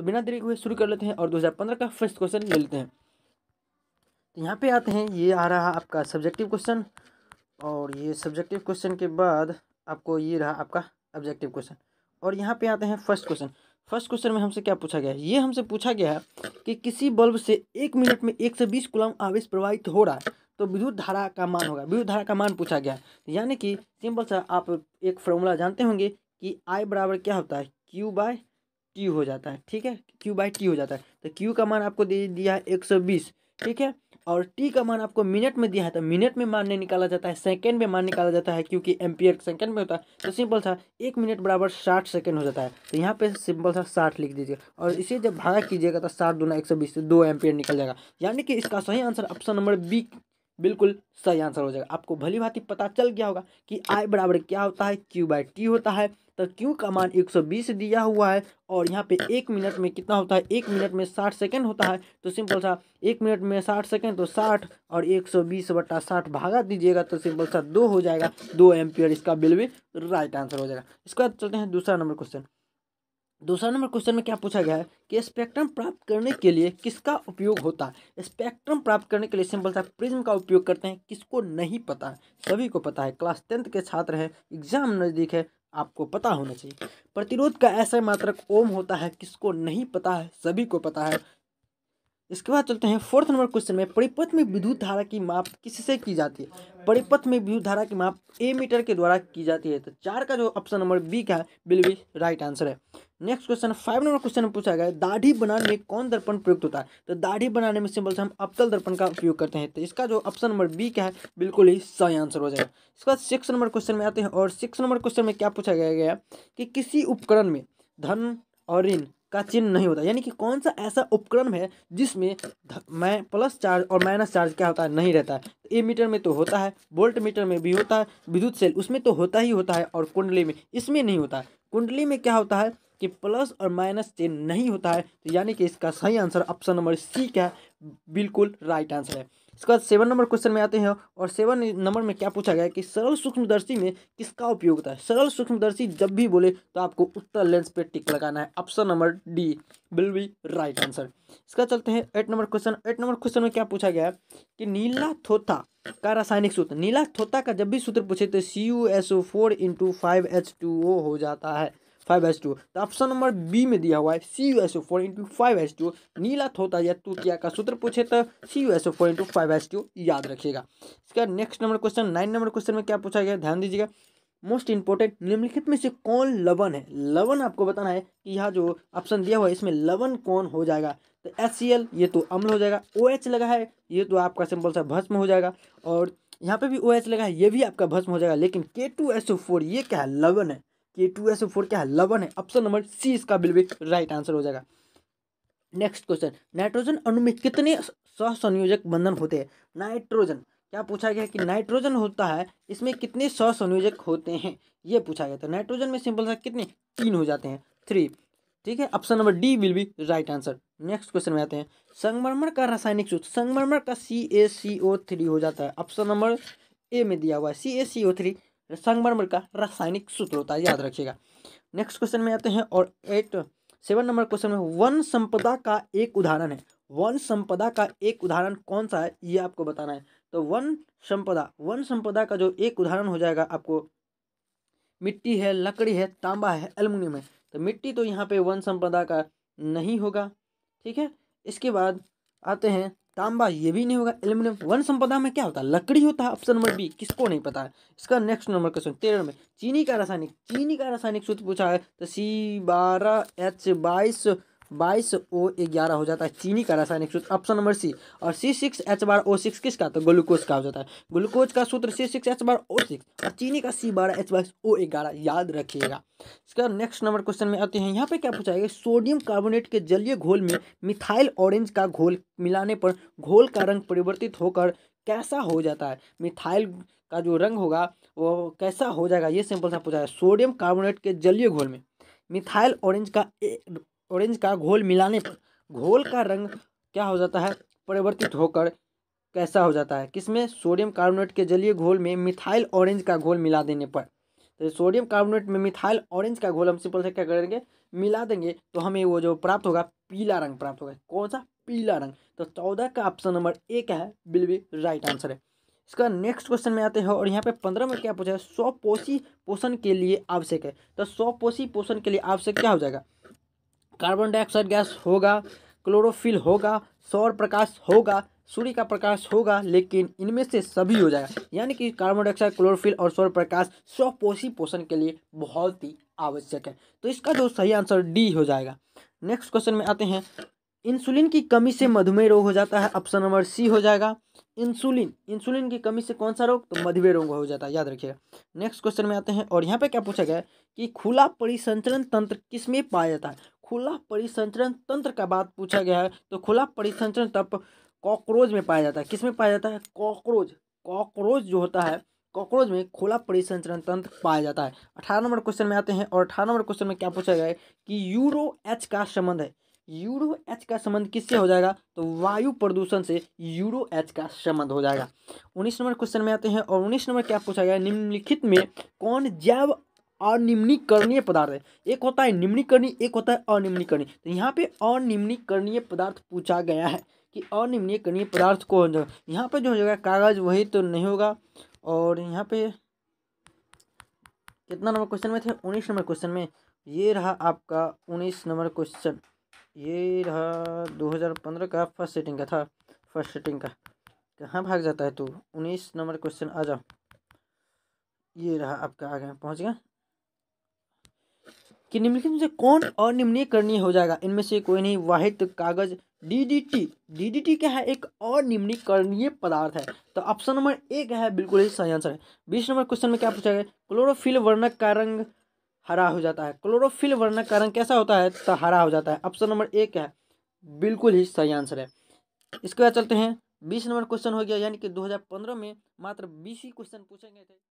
तो बिना देरी हुए शुरू कर लेते हैं और 2015 का फर्स्ट क्वेश्चन ले लेते हैं। तो यहाँ पे आते हैं, ये आ रहा आपका सब्जेक्टिव क्वेश्चन, और ये सब्जेक्टिव क्वेश्चन के बाद आपको ये रहा आपका ऑब्जेक्टिव क्वेश्चन। और यहाँ पे आते हैं फर्स्ट क्वेश्चन। फर्स्ट क्वेश्चन में हमसे क्या पूछा गया है, ये हमसे पूछा गया है कि किसी बल्ब से 1 मिनट में 120 कूलम्ब आवेश प्रवाहित हो रहा है, तो विद्युत धारा का मान होगा। विद्युत धारा का मान पूछा गया है, यानी कि सिंपल सा आप एक फॉर्मूला जानते होंगे कि I बराबर क्या होता है, Q/T हो जाता है। ठीक है, Q/T हो जाता है। तो Q का मान आपको दे दिया है 120, ठीक है, और T का मान आपको मिनट में दिया है, तो मिनट में मान नहीं निकाला जाता है, सेकंड में मान निकाला जाता है, क्योंकि एम्पियर सेकंड में होता है। तो सिंपल सा 1 मिनट बराबर 60 सेकंड हो जाता है। तो यहाँ पे सिंपल सा 60 लिख दीजिए, और इसे जब भागा कीजिएगा तो 60 दूना 120 से 2 एम्पियर निकल जाएगा। यानी कि इसका सही आंसर ऑप्शन नंबर बी बिल्कुल सही आंसर हो जाएगा। आपको भली भांति पता चल गया होगा कि I बराबर क्या होता है, Q/T होता है। तो Q का मान 120 दिया हुआ है, और यहाँ पे 1 मिनट में कितना होता है, 1 मिनट में 60 सेकंड होता है। तो सिंपल सा 1 मिनट में 60 सेकंड, तो 60 और 120/60 भागा दीजिएगा तो सिंपल सा 2 हो जाएगा, 2 एम्पियर इसका बिल्कुल राइट आंसर हो जाएगा। इसके बाद चलते हैं दूसरा नंबर क्वेश्चन। दूसरा नंबर क्वेश्चन में क्या पूछा गया है कि स्पेक्ट्रम प्राप्त करने के लिए किसका उपयोग होता है। स्पेक्ट्रम प्राप्त करने के लिए सिंपल सा प्रिज्म का उपयोग करते हैं। किसको नहीं पता है, सभी को पता है, क्लास 10th के छात्र हैं, एग्जाम नज़दीक है, आपको पता होना चाहिए। प्रतिरोध का ऐसा मात्रक ओम होता है, किसको नहीं पता है, सभी को पता है। इसके बाद चलते हैं फोर्थ नंबर क्वेश्चन में, परिपथ में विद्युत धारा की माप किससे की जाती है। परिपथ में विद्युत धारा की माप एमीटर के द्वारा की जाती है। तो 4 का जो ऑप्शन नंबर बी का है बिल्कुल राइट आंसर है। नेक्स्ट क्वेश्चन 5 नंबर क्वेश्चन में पूछा गया है, दाढ़ी बनाने में कौन दर्पण प्रयुक्त होता है। तो दाढ़ी बनाने में सिंपल से हम अवतल दर्पण का उपयोग करते हैं। तो इसका जो ऑप्शन नंबर बी का है बिल्कुल ही सही आंसर हो जाएगा। इसके बाद 6 नंबर क्वेश्चन में आते हैं, और 6 नंबर क्वेश्चन में क्या पूछा गया कि किसी उपकरण में धन और ऋण का चिन्ह नहीं होता, यानी कि कौन सा ऐसा उपकरण है जिसमें मैं प्लस चार्ज और माइनस चार्ज क्या होता है, नहीं रहता है। तो ए मीटर में तो होता है, वोल्ट मीटर में भी होता है, विद्युत सेल उसमें तो होता ही होता है, और कुंडली में इसमें नहीं होता है। कुंडली में क्या होता है कि प्लस और माइनस चिन्ह नहीं होता है। तो यानी कि इसका सही आंसर ऑप्शन नंबर सी का बिल्कुल राइट आंसर है। इसके बाद 7 नंबर क्वेश्चन में आते हैं, और 7 नंबर में क्या पूछा गया है कि सरल सूक्ष्मदर्शी में किसका उपयोग होता है। सरल सूक्ष्मदर्शी जब भी बोले तो आपको उत्तर लेंस पे टिक लगाना है, option number D will be right answer. इसका चलते हैं 8 नंबर क्वेश्चन। 8 नंबर क्वेश्चन में क्या पूछा गया है कि नीला थोथा का रासायनिक सूत्र। नीला थोथा का जब भी सूत्र पूछे तो CuSO4 × 5H2O हो जाता है, 5H2। तो ऑप्शन नंबर बी में दिया हुआ है CuSO4 × 5H2। नीला थोथा या तूतिया का सूत्र पूछे तो CuSO4 × 5H2 याद रखिएगा। इसका next number question 9 number question में क्या पूछा गया, ध्यान दीजिएगा। मोस्ट इंपोर्टेंट, निम्नलिखित में से कौन लवण है। लवण आपको बताना है कि यहाँ जो ऑप्शन दिया हुआ है इसमें लवण कौन हो जाएगा। तो HCl ये तो अम्ल हो जाएगा, OH लगा है ये तो आपका सिंपल सा भस्म हो जाएगा, और यहाँ पे भी OH लगा है ये भी आपका भस्म हो जाएगा। लेकिन K2SO4 ये क्या है, लवण है। K2SO4 क्या है, लवण है। ऑप्शन नंबर सी इसका बिल्कुल राइट आंसर हो जाएगा। नेक्स्ट क्वेश्चन, नाइट्रोजन अणु में कितने सहसंयोजक बंधन होते हैं। नाइट्रोजन क्या पूछा गया कि नाइट्रोजन होता है, इसमें कितने सहसंयोजक होते हैं, ये पूछा गया था। नाइट्रोजन में सिंपल सा कितने, 3 हो जाते हैं, 3। ठीक है, option number D will be right answer. Next question में आते हैं, संगमरमर का रासायनिक सूत्र। संगमरमर का CaCO3 हो जाता है, ऑप्शन नंबर ए में दिया हुआ है CaCO3 संगमरमर का रासायनिक सूत्र होता है, याद रखिएगा। नेक्स्ट क्वेश्चन में आते हैं, और 7 नंबर क्वेश्चन में वन संपदा का एक उदाहरण है। वन संपदा का एक उदाहरण कौन सा है ये आपको बताना है। तो वन संपदा का जो एक उदाहरण हो जाएगा आपको, मिट्टी है, लकड़ी है, तांबा है, एल्युमिनियम है। तो मिट्टी तो यहाँ पे वन संपदा का नहीं होगा, ठीक है। इसके बाद आते हैं तांबा, ये भी नहीं होगा। एल्युमिनियम वन संपदा में क्या होता है, लकड़ी होता है, ऑप्शन नंबर बी, किसको नहीं पता है। इसका नेक्स्ट नंबर क्वेश्चन 13 में, चीनी का रासायनिक सूत्र पूछा है। तो C12H22O11 हो जाता है चीनी का रासायनिक सूत्र, ऑप्शन नंबर सी। और C6H12O6 किसका, तो ग्लूकोज का हो जाता है। ग्लूकोज का सूत्र C6H12O6 और चीनी का C12H22O11 याद रखिएगा। इसका नेक्स्ट नंबर क्वेश्चन में आते हैं, यहाँ पे क्या पूछा है, सोडियम कार्बोनेट के जलीय घोल में मिथाइल ऑरेंज का घोल मिलाने पर घोल का रंग परिवर्तित होकर कैसा हो जाता है। मिथाइल का जो रंग होगा वो कैसा हो जाएगा, ये सिंपल सा पूछा है। सोडियम कार्बोनेट के जलीय घोल में मिथाइल ऑरेंज का घोल मिलाने पर घोल का रंग क्या हो जाता है, परिवर्तित होकर कैसा हो जाता है, किसमें, सोडियम कार्बोनेट के जलीय घोल में मिथाइल ऑरेंज का घोल मिला देने पर। तो सोडियम कार्बोनेट में मिथाइल ऑरेंज का घोल हम सिंपल से क्या करेंगे, मिला देंगे तो हमें वो जो प्राप्त होगा पीला रंग प्राप्त होगा। कौन सा? पीला रंग। तो 14 का ऑप्शन नंबर ए क्या है? बिल बी राइट आंसर है। इसका नेक्स्ट क्वेश्चन में आते हैं और यहाँ पे 15 में क्या पूछा है? स्वपोषी पोषण के लिए आवश्यक है। तो स्वपोषी पोषण के लिए आवश्यक क्या हो जाएगा? कार्बन डाइऑक्साइड गैस होगा, क्लोरोफिल होगा, सौर प्रकाश होगा, सूर्य का प्रकाश होगा, लेकिन इनमें से सभी हो जाएगा। यानी कि कार्बन डाइऑक्साइड, क्लोरोफिल और सौर प्रकाश स्वपोषी पोषण के लिए बहुत ही आवश्यक है। तो इसका जो सही आंसर डी हो जाएगा। नेक्स्ट क्वेश्चन में आते हैं। इंसुलिन की कमी से मधुमेह रोग हो जाता है। ऑप्शन नंबर सी हो जाएगा। इंसुलिन की कमी से कौन सा रोग? तो मधुमेह रोग हो जाता है, याद रखिएगा। नेक्स्ट क्वेश्चन में आते हैं और यहाँ पे क्या पूछा गया है कि खुला परिसंचरण तंत्र किसमें पाया जाता है? खुला परिसंचरण तंत्र का बात पूछा गया है। तो खुला परिसंचरण तंत्र कॉकरोच में पाया जाता है। किसमें पाया जाता है? कॉकरोच जो होता है, कॉकरोच में खुला परिसंचरण तंत्र पाया जाता है। 18 नंबर क्वेश्चन में आते हैं और 18 नंबर क्वेश्चन में क्या पूछा गया है कि यूरो एच का संबंध है। यूरो एच का संबंध किससे हो जाएगा? तो वायु प्रदूषण से यूरो एच का संबंध हो जाएगा। 19 नंबर क्वेश्चन में आते हैं और 19 नंबर क्या पूछा गया है? निम्नलिखित में कौन जैव अनिम्नीकरणीय पदार्थ है? एक होता है निम्नीकरणीय, एक होता है अनिम्नीकरणीय। तो यहाँ पे अनिम्नीकरणीय पदार्थ पूछा गया है कि अनिम्नीकरणीय पदार्थ कौन है। यहाँ पे जो हो जाएगा कागज, वही तो नहीं होगा। और यहाँ पे कितना नंबर क्वेश्चन में थे? 19 नंबर क्वेश्चन में। ये रहा आपका 19 नंबर क्वेश्चन। ये रहा 2015 का फर्स्ट सेटिंग का था। फर्स्ट सेटिंग का कहाँ भाग जाता है तू? 19 नंबर क्वेश्चन आ जा। ये रहा आपका, आगे पहुँच गया कि निम्नलिखित में से कौन अनिम्नीकरणीय हो जाएगा? इनमें से कोई नहीं। वाहित, कागज, डीडीटी क्या है? एक अनिम्नीकरणीय पदार्थ है। तो ऑप्शन नंबर ए क्या है? बिल्कुल ही सही आंसर है। 20 नंबर क्वेश्चन में क्या पूछा गया? क्लोरोफिल वर्णक का रंग हरा हो जाता है। क्लोरोफिल वर्णक का रंग कैसा होता है? तो हरा हो जाता है। ऑप्शन नंबर ए क्या है? बिल्कुल ही सही आंसर है। इसके बाद चलते हैं 20 नंबर क्वेश्चन हो गया, यानी कि 2015 में मात्र 20 ही क्वेश्चन पूछे गए थे।